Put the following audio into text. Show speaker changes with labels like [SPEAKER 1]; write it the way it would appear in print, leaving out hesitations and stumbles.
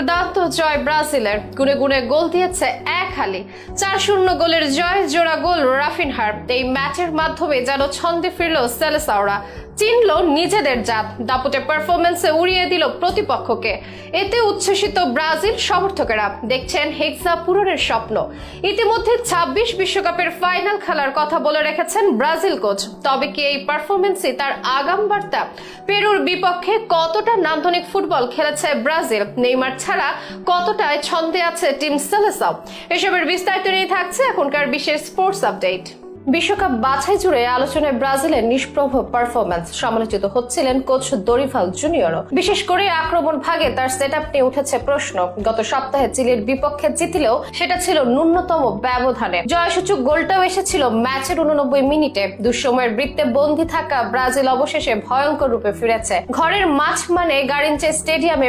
[SPEAKER 1] দুর্দান্ত জয় ব্রাজিলের, গুনে গুনে গোল দিয়েছে এক হালি। 4-0 গোলের জয়, জোড়া গোল রাফিনহার। এই ম্যাচের মাধ্যমে যেন ছন্দে ফিরল সেলেসাওরা, চিনল নিজেদের জাত, দাপুটে পারফরমেন্সে উড়িয়ে দিল প্রতিপক্ষকে। এতে উচ্ছ্বসিত ব্রাজিল সমর্থকেরা দেখছেন হেক্সা পূরণের স্বপ্ন। ইতিমধ্যে 26 বিশ্বকাপের ফাইনাল খেলার কথা বলে রেখেছেন ব্রাজিল কোচ। তবে কি এই পারফরমেন্সই তার আগাম বার্তা? পেরুর বিপক্ষে কতটা নান্দনিক ফুটবল খেলেছে ব্রাজিল, নেইমার ছাড়া কতটায় ছন্দে আছে টিম সেলেসাও, এসবের বিস্তারিত নিয়ে থাকছে এখনকার বিশেষ স্পোর্টস আপডেট। বিশ্বকাপ বাছাই জুড়ে আলোচনায় ব্রাজিলের নিষ্প্রভ পারফরম্যান্স। সমালোচিত হচ্ছিলেন কোচ দরিফাল জুনিয়রও। বিশেষ করে আক্রমণ ভাগে তার সেটআপ নিয়ে উঠেছে প্রশ্ন। গত সপ্তাহে চিলির বিপক্ষে জিতলেও সেটা ছিল ন্যূনতম ব্যবধানে। জয়সূচক গোলটাও এসেছিল ম্যাচের 89 মিনিটে। দুঃসময়ের বৃত্তে বন্দী থাকা ব্রাজিল অবশেষে ভয়ঙ্কর রূপে ফিরেছে। ঘরের মাঠ মানে গারিনচে স্টেডিয়ামে